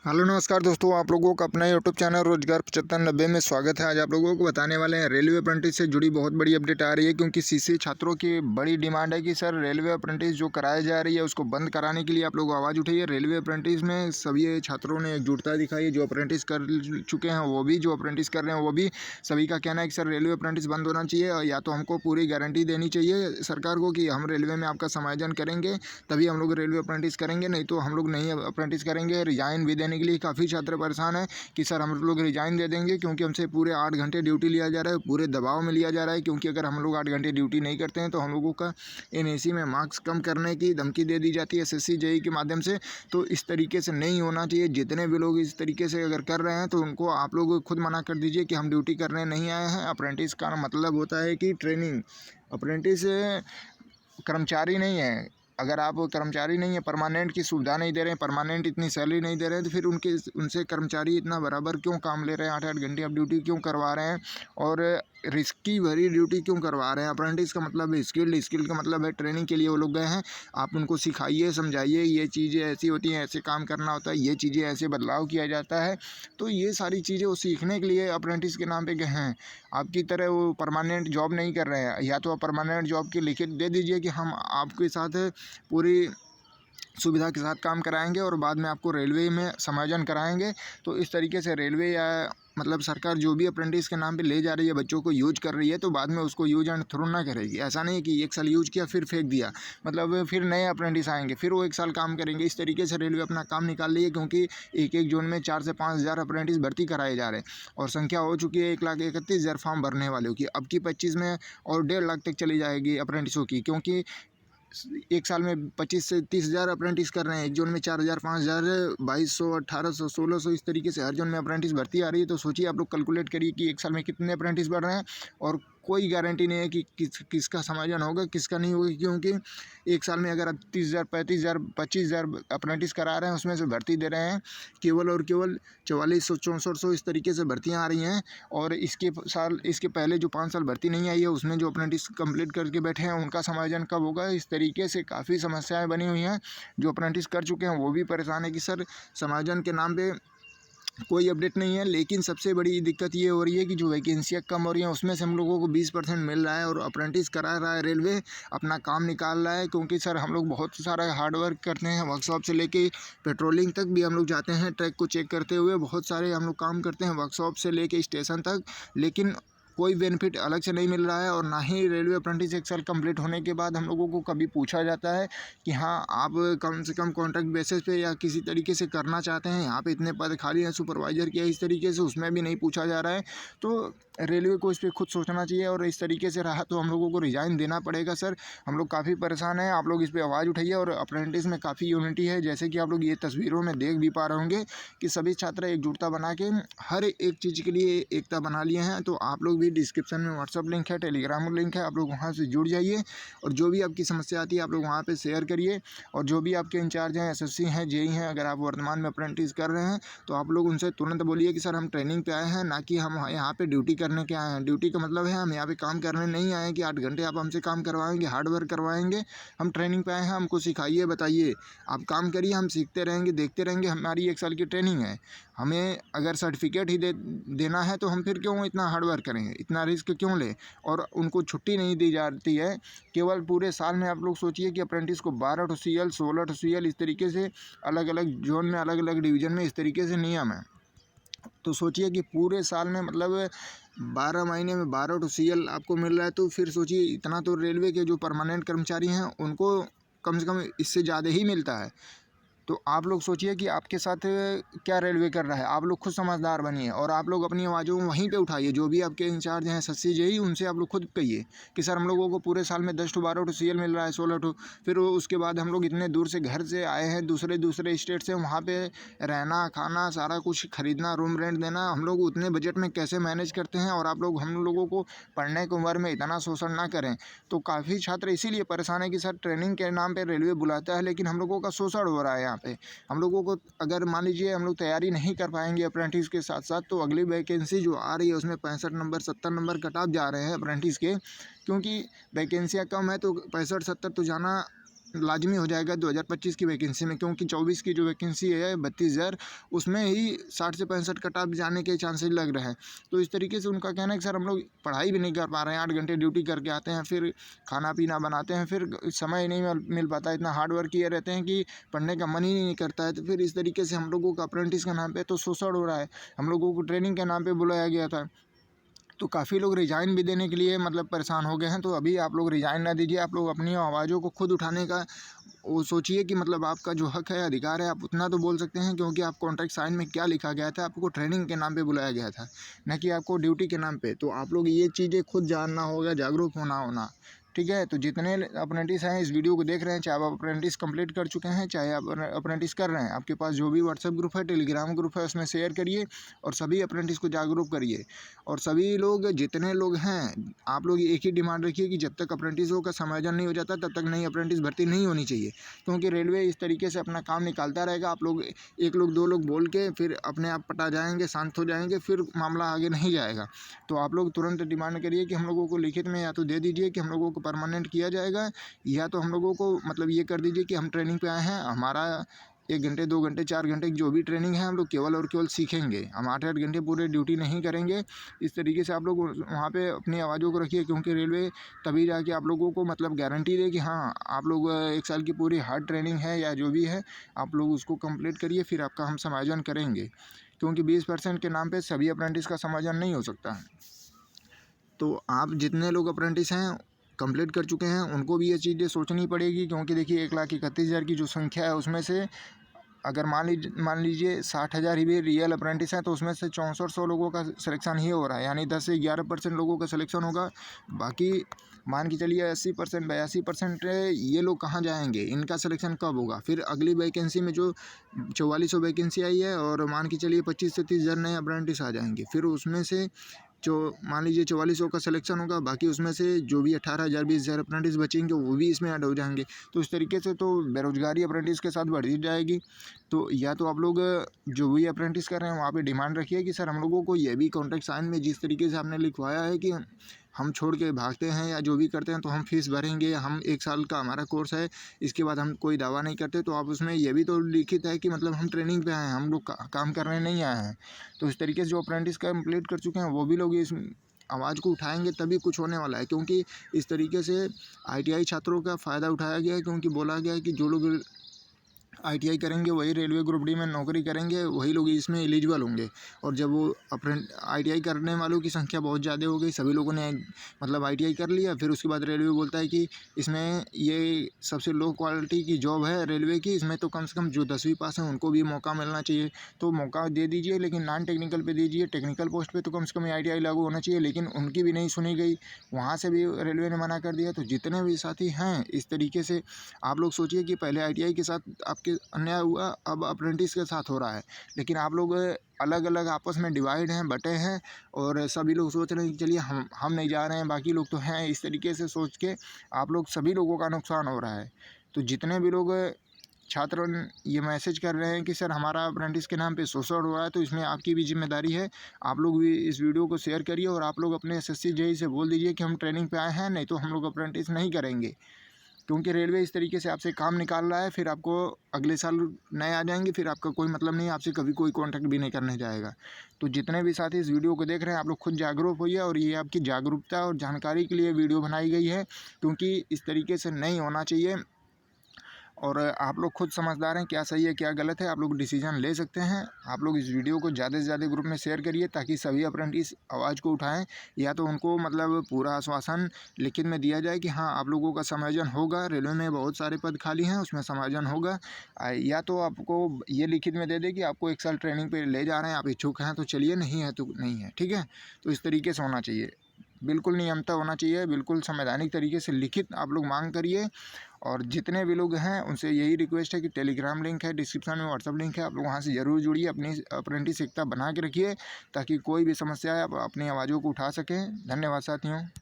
Hello नमस्कार दोस्तों, आप लोगों का अपना यूट्यूब चैनल रोजगार 7590 में स्वागत है। आज आप लोगों को बताने वाले हैं रेलवे अप्रेंटिस से जुड़ी बहुत बड़ी अपडेट आ रही है, क्योंकि सीसी छात्रों की बड़ी डिमांड है कि सर रेलवे अप्रेंटिस जो कराई जा रही है उसको बंद कराने के लिए आप लोग आवाज़ उठाइए। रेलवे अप्रेंटिस में सभी छात्रों ने एकजुटता दिखाई है, जो अप्रेंटिस कर चुके हैं वो भी, जो अप्रेंटिस कर रहे हैं वो भी। सभी का कहना है कि सर रेलवे अप्रेंटिस बंद होना चाहिए, और या तो हमको पूरी गारंटी देनी चाहिए सरकार को कि हम रेलवे में आपका समायोजन करेंगे, तभी हम लोग रेलवे अप्रेंटिस करेंगे, नहीं तो हम लोग नहीं अप्रेंटिस करेंगे। रिजाइन भी देने के लिए काफ़ी छात्र परेशान हैं कि सर हम लोग रिजाइन दे देंगे, क्योंकि हमसे पूरे 8 घंटे ड्यूटी लिया जा रहा है, पूरे दबाव में लिया जा रहा है, क्योंकि अगर हम लोग 8 घंटे ड्यूटी नहीं करते हैं तो हम लोगों का एनएसी में मार्क्स कम करने की धमकी दे दी जाती है एसएससी जेई के माध्यम से। तो इस तरीके से नहीं होना चाहिए। जितने भी लोग इस तरीके से अगर कर रहे हैं तो उनको आप लोग खुद मना कर दीजिए कि हम ड्यूटी करने नहीं आए हैं। अप्रेंटिस का मतलब होता है कि ट्रेनिंग। अप्रेंटिस कर्मचारी नहीं है। अगर आप कर्मचारी नहीं है, परमानेंट की सुविधा नहीं दे रहे हैं, परमानेंट इतनी सैलरी नहीं दे रहे हैं, तो फिर उनसे कर्मचारी इतना बराबर क्यों काम ले रहे हैं, 8-8 घंटे आप ड्यूटी क्यों करवा रहे हैं, और रिस्की भरी ड्यूटी क्यों करवा रहे हैं। अप्रेंटिस का मतलब है स्किल्ड, स्किल का मतलब है ट्रेनिंग के लिए वो लोग गए हैं। आप उनको सिखाइए, समझाइए, ये चीज़ें ऐसी होती हैं, ऐसे काम करना होता है, ये चीज़ें ऐसे बदलाव किया जाता है। तो ये सारी चीज़ें वो सीखने के लिए अप्रेंटिस के नाम पे गए हैं। आपकी तरह वो परमानेंट जॉब नहीं कर रहे हैं। या तो आप परमानेंट जॉब की लिखित दे दीजिए कि हम आपके साथ पूरी सुविधा के साथ काम कराएंगे और बाद में आपको रेलवे में समायोजन कराएंगे। तो इस तरीके से रेलवे या मतलब सरकार जो भी अप्रेंटिस के नाम पे ले जा रही है, बच्चों को यूज कर रही है, तो बाद में उसको यूज एंड थ्रो ना करेगी। ऐसा नहीं कि 1 साल यूज किया फिर फेंक दिया, मतलब फिर नए अप्रेंटिस आएंगे, फिर वो 1 साल काम करेंगे। इस तरीके से रेलवे अपना काम निकाल रही है, क्योंकि एक एक जोन में 4 से 5 हज़ार अप्रेंटिस भर्ती कराए जा रहे हैं, और संख्या हो चुकी है 1,31,000 फॉर्म भरने वालों की। अब की 25 में और 1.5 लाख तक चली जाएगी अप्रेंटिसों की, क्योंकि 1 साल में 25 से 30 हज़ार अप्रेंटिस कर रहे हैं। एक जोन में 4 हज़ार, 5 हज़ार, 2200, 1800, 1600, इस तरीके से हर जोन में अप्रेंटिस भर्ती आ रही है। तो सोचिए आप लोग कैलकुलेट करिए कि 1 साल में कितने अप्रेंटिस बढ़ रहे हैं, और कोई गारंटी नहीं है कि किसका समायोजन होगा, किसका नहीं होगा, क्योंकि 1 साल में अगर आप 30 हज़ार, 35 हज़ार, 25 हज़ार अप्रेंटिस करा रहे हैं, उसमें से भर्ती दे रहे हैं केवल और केवल 4400, 6400, इस तरीके से भर्तियाँ आ रही हैं। और इसके पहले जो 5 साल भर्ती नहीं आई है, उसमें जो अप्रेंटिस कंप्लीट करके बैठे हैं उनका समायोजन कब होगा। इस तरीके से काफ़ी समस्याएं बनी हुई हैं। जो अप्रेंटिस कर चुके हैं वो भी परेशान है कि सर समायोजन के नाम पे कोई अपडेट नहीं है। लेकिन सबसे बड़ी दिक्कत ये हो रही है कि जो वैकेंसियाँ कम हो रही हैं, उसमें से हम लोगों को 20% मिल रहा है, और अप्रेंटिस करा रहा है रेलवे, अपना काम निकाल रहा है। क्योंकि सर हम लोग बहुत सारा हार्ड वर्क करते हैं, वर्कशॉप से लेके पेट्रोलिंग तक भी हम लोग जाते हैं, ट्रैक को चेक करते हुए बहुत सारे हम लोग काम करते हैं, वर्कशॉप से लेके स्टेशन तक। लेकिन कोई बेनिफिट अलग से नहीं मिल रहा है, और ना ही रेलवे अप्रेंटिस 1 साल कंप्लीट होने के बाद हम लोगों को कभी पूछा जाता है कि हाँ आप कम से कम कॉन्ट्रैक्ट बेसिस पे या किसी तरीके से करना चाहते हैं, यहाँ पे इतने पद खाली हैं सुपरवाइज़र के, इस तरीके से उसमें भी नहीं पूछा जा रहा है। तो रेलवे को इस पर खुद सोचना चाहिए, और इस तरीके से रहा तो हम लोगों को रिज़ाइन देना पड़ेगा। सर हम लोग काफ़ी परेशान हैं, आप लोग इस पर आवाज़ उठाइए। और अप्रेंटिस में काफ़ी यूनिटी है, जैसे कि आप लोग ये तस्वीरों में देख भी पा रहे होंगे कि सभी छात्र एकजुटता बना के हर एक चीज़ के लिए एकता बना लिए हैं। तो आप लोग भी डिस्क्रिप्शन में व्हाट्सअप लिंक है, टेलीग्राम लिंक है, आप लोग वहाँ से जुड़ जाइए, और जो भी आपकी समस्या आती है आप लोग वहाँ पे शेयर करिए। और जो भी आपके इंचार्ज हैं, एसएससी हैं, जेई हैं, अगर आप वर्तमान में अप्रेंटिस कर रहे हैं तो आप लोग उनसे तुरंत बोलिए कि सर हम ट्रेनिंग पे आए हैं, ना कि हम यहाँ पे ड्यूटी करने के आए हैं। ड्यूटी का मतलब है हम यहाँ पे काम करने नहीं आए हैं कि 8 घंटे आप हमसे काम करवाएंगे, हार्ड वर्क करवाएंगे। हम ट्रेनिंग पे आए हैं, हमको सिखाइए, बताइए, आप काम करिए, हम सीखते रहेंगे, देखते रहेंगे। हमारी 1 साल की ट्रेनिंग है, हमें अगर सर्टिफिकेट ही देना है तो हम फिर क्यों इतना हार्ड वर्क करेंगे, इतना रिस्क क्यों लें। और उनको छुट्टी नहीं दी जाती है। केवल पूरे साल में आप लोग सोचिए कि अप्रेंटिस को 12 सीएल, 16 सीएल, इस तरीके से अलग अलग जोन में, अलग अलग डिवीज़न में इस तरीके से नियम है। तो सोचिए कि पूरे साल में मतलब 12 महीने में 12 सीएल आपको मिल रहा है, तो फिर सोचिए इतना तो रेलवे के जो परमानेंट कर्मचारी हैं उनको कम से कम इससे ज़्यादा ही मिलता है। तो आप लोग सोचिए कि आपके साथ क्या रेलवे कर रहा है। आप लोग खुद समझदार बनिए, और आप लोग अपनी आवाज़ों वहीं पे उठाइए। जो भी आपके इंचार्ज हैं एसएससी जेई, उनसे आप लोग खुद कहिए कि सर हम लोगों को पूरे साल में 10 टू 12 सीएल मिल रहा है, 16 टू। फिर उसके बाद हम लोग इतने दूर से घर से आए हैं, दूसरे दूसरे स्टेट से, वहाँ पे रहना, खाना, सारा कुछ खरीदना, रूम रेंट देना, हम लोग उतने बजट में कैसे मैनेज करते हैं। और आप लोग हम लोगों को पढ़ने की उम्र में इतना शोषण ना करें। तो काफ़ी छात्र इसीलिए परेशान है कि सर ट्रेनिंग के नाम पर रेलवे बुलाता है, लेकिन हम लोगों का शोषण हो रहा है यहाँ पे। हम लोगों को अगर मान लीजिए हम लोग तैयारी नहीं कर पाएंगे अप्रेंटिस के साथ साथ, तो अगली वैकेंसी जो आ रही है उसमें 65 नंबर, 70 नंबर कट ऑफ जा रहे हैं अप्रेंटिस के, क्योंकि वैकेंसियाँ कम है, तो 65-70 तो जाना लाजमी हो जाएगा 2025 की वैकेंसी में, क्योंकि 24 की जो वैकेंसी है 32,000, उसमें ही 60 से 65 कट ऑफ जाने के चांसेस लग रहे हैं। तो इस तरीके से उनका कहना है कि सर हम लोग पढ़ाई भी नहीं कर पा रहे हैं, 8 घंटे ड्यूटी करके आते हैं, फिर खाना पीना बनाते हैं, फिर समय नहीं मिल पाता, इतना हार्ड वर्क किए रहते हैं कि पढ़ने का मन ही नहीं करता है। तो फिर इस तरीके से हम लोगों का अप्रेंटिस के नाम पे तो शोषण हो रहा है, हम लोगों को ट्रेनिंग के नाम पे बुलाया गया था। तो काफ़ी लोग रिज़ाइन भी देने के लिए मतलब परेशान हो गए हैं। तो अभी आप लोग रिज़ाइन ना दीजिए, आप लोग अपनी आवाज़ों को खुद उठाने का वो सोचिए कि मतलब आपका जो हक है, अधिकार है, आप उतना तो बोल सकते हैं, क्योंकि आप कॉन्ट्रैक्ट साइन में क्या लिखा गया था, आपको ट्रेनिंग के नाम पे बुलाया गया था, ना कि आपको ड्यूटी के नाम पे। तो आप लोग ये चीज़ें खुद जानना होगा, जागरूक होना, ठीक है। तो जितने अप्रेंटिस हैं इस वीडियो को देख रहे हैं, चाहे आप अप्रेंटिस कंप्लीट कर चुके हैं, चाहे आप अप्रेंटिस कर रहे हैं, आपके पास जो भी व्हाट्सएप ग्रुप है, टेलीग्राम ग्रुप है, उसमें शेयर करिए और सभी अप्रेंटिस को जागरूक करिए। और सभी लोग जितने लोग हैं, आप लोग एक ही डिमांड रखिए कि जब तक अप्रेंटिसों का समायोजन नहीं हो जाता तब तक नई अप्रेंटिस भर्ती नहीं होनी चाहिए, क्योंकि रेलवे इस तरीके से अपना काम निकालता रहेगा। आप लोग एक लोग दो लोग बोल के फिर अपने आप पटा जाएंगे, शांत हो जाएंगे, फिर मामला आगे नहीं जाएगा। तो आप लोग तुरंत डिमांड करिए कि हम लोगों को लिखित में या तो दे दीजिए कि हम लोगों को परमानेंट किया जाएगा, या तो हम लोगों को मतलब ये कर दीजिए कि हम ट्रेनिंग पे आए हैं, हमारा 1 घंटे 2 घंटे 4 घंटे की जो भी ट्रेनिंग है हम लोग केवल और केवल सीखेंगे, हम 8-8 घंटे पूरे ड्यूटी नहीं करेंगे। इस तरीके से आप लोग वहाँ पे अपनी आवाज़ों को रखिए, क्योंकि रेलवे तभी जाके आप लोगों को मतलब गारंटी दे कि हाँ आप लोग 1 साल की पूरी हार्ड ट्रेनिंग है या जो भी है, आप लोग उसको कंप्लीट करिए, फिर आपका हम समायोजन करेंगे। क्योंकि 20% के नाम पे सभी अप्रेंटिस का समायोजन नहीं हो सकता है। तो आप जितने लोग अप्रेंटिस हैं कंप्लीट कर चुके हैं, उनको भी ये चीज़ें सोचनी पड़ेगी, क्योंकि देखिए 1,31,000 की जो संख्या है उसमें से अगर मान लीजिए 60,000 ही भी रियल अप्रेंटिस हैं, तो उसमें से 6400 लोगों का सिलेक्शन ही हो रहा है, यानी 10 से 11% लोगों का सिलेक्शन होगा। बाकी मान के चलिए 80% 82% ये लोग कहाँ जाएंगे, इनका सिलेक्शन कब होगा। फिर अगली वैकेंसी में जो 4400 वैकेंसी आई है, और मान के चलिए 25 से 30,000 नए अप्रेंटिस आ जाएंगे, फिर उसमें से जो मान लीजिए 4400 का सिलेक्शन होगा, बाकी उसमें से जो भी 18,000 20,000 अप्रेंटिस बचेंगे वो भी इसमें ऐड हो जाएंगे। तो इस तरीके से तो बेरोजगारी अप्रेंटिस के साथ बढ़ती जाएगी। तो या तो आप लोग जो भी अप्रेंटिस कर रहे हैं वहाँ पे डिमांड रखिए कि सर हम लोगों को ये भी कॉन्ट्रैक्ट साइन में जिस तरीके से आपने लिखवाया है कि हम छोड़ के भागते हैं या जो भी करते हैं तो हम फीस भरेंगे, हम 1 साल का हमारा कोर्स है, इसके बाद हम कोई दावा नहीं करते, तो आप उसमें ये भी तो लिखित है कि मतलब हम ट्रेनिंग पे आए हैं, हम लोग काम करने नहीं आए हैं। तो इस तरीके से जो अप्रेंटिस कंप्लीट कर चुके हैं वो भी लोग इस आवाज़ को उठाएंगे, तभी कुछ होने वाला है। क्योंकि इस तरीके से आईटीआई छात्रों का फ़ायदा उठाया गया है, क्योंकि बोला गया है कि जो लोग आईटीआई करेंगे वही रेलवे ग्रुप डी में नौकरी करेंगे, वही लोग इसमें एलिजिबल होंगे। और जब वो आईटीआई करने वालों की संख्या बहुत ज़्यादा हो गई, सभी लोगों ने मतलब आईटीआई कर लिया, फिर उसके बाद रेलवे बोलता है कि इसमें ये सबसे लो क्वालिटी की जॉब है रेलवे की, इसमें तो कम से कम जो 10वीं पास हैं उनको भी मौका मिलना चाहिए। तो मौका दे दीजिए, लेकिन नॉन टेक्निकल पे दीजिए, टेक्निकल पोस्ट पे तो कम से कम आईटीआई लागू होना चाहिए, लेकिन उनकी भी नहीं सुनी गई, वहाँ से भी रेलवे ने मना कर दिया। तो जितने भी साथी हैं इस तरीके से आप लोग सोचिए कि पहले आईटीआई के साथ आपके अन्याय हुआ, अब अप्रेंटिस के साथ हो रहा है, लेकिन आप लोग अलग अलग आपस में डिवाइड हैं, बटे हैं, और सभी लोग सोच रहे हैं कि चलिए हम नहीं जा रहे हैं, बाकी लोग तो हैं। इस तरीके से सोच के आप लोग सभी लोगों का नुकसान हो रहा है। तो जितने भी लोग छात्र ये मैसेज कर रहे हैं कि सर हमारा अप्रेंटिस के नाम पे शोषण हो रहा है, तो इसमें आपकी भी जिम्मेदारी है। आप लोग भी इस वीडियो को शेयर करिए और आप लोग अपने एसएससी जेई से बोल दीजिए कि हम ट्रेनिंग पे आए हैं, नहीं तो हम लोग अप्रेंटिस नहीं करेंगे। क्योंकि रेलवे इस तरीके से आपसे काम निकाल रहा है, फिर आपको अगले साल नए आ जाएंगे, फिर आपका कोई मतलब नहीं, आपसे कभी कोई कांटेक्ट भी नहीं करने जाएगा। तो जितने भी साथी इस वीडियो को देख रहे हैं, आप लोग खुद जागरूक होइए, और ये आपकी जागरूकता और जानकारी के लिए वीडियो बनाई गई है, क्योंकि इस तरीके से नहीं होना चाहिए। और आप लोग खुद समझदार हैं, क्या सही है क्या गलत है, आप लोग डिसीजन ले सकते हैं। आप लोग इस वीडियो को ज़्यादा से ज़्यादा ग्रुप में शेयर करिए, ताकि सभी अप्रेंटिस आवाज़ को उठाएं, या तो उनको मतलब पूरा आश्वासन लिखित में दिया जाए कि हाँ आप लोगों का समायोजन होगा, रेलवे में बहुत सारे पद खाली हैं उसमें समायोजन होगा, या तो आपको ये लिखित में दे दे कि आपको 1 साल ट्रेनिंग पर ले जा रहे हैं, आप इच्छुक हैं तो चलिए, नहीं है तो नहीं है, ठीक है। तो इस तरीके से होना चाहिए, बिल्कुल नियमता होना चाहिए, बिल्कुल संवैधानिक तरीके से लिखित आप लोग मांग करिए। और जितने भी लोग हैं उनसे यही रिक्वेस्ट है कि टेलीग्राम लिंक है डिस्क्रिप्शन में, व्हाट्सअप लिंक है, आप लोग वहाँ से ज़रूर जुड़िए, अपनी अप्रेंटिस एकता बना के रखिए, ताकि कोई भी समस्या है आप अपनी आवाज़ों को उठा सकें। धन्यवाद साथियों।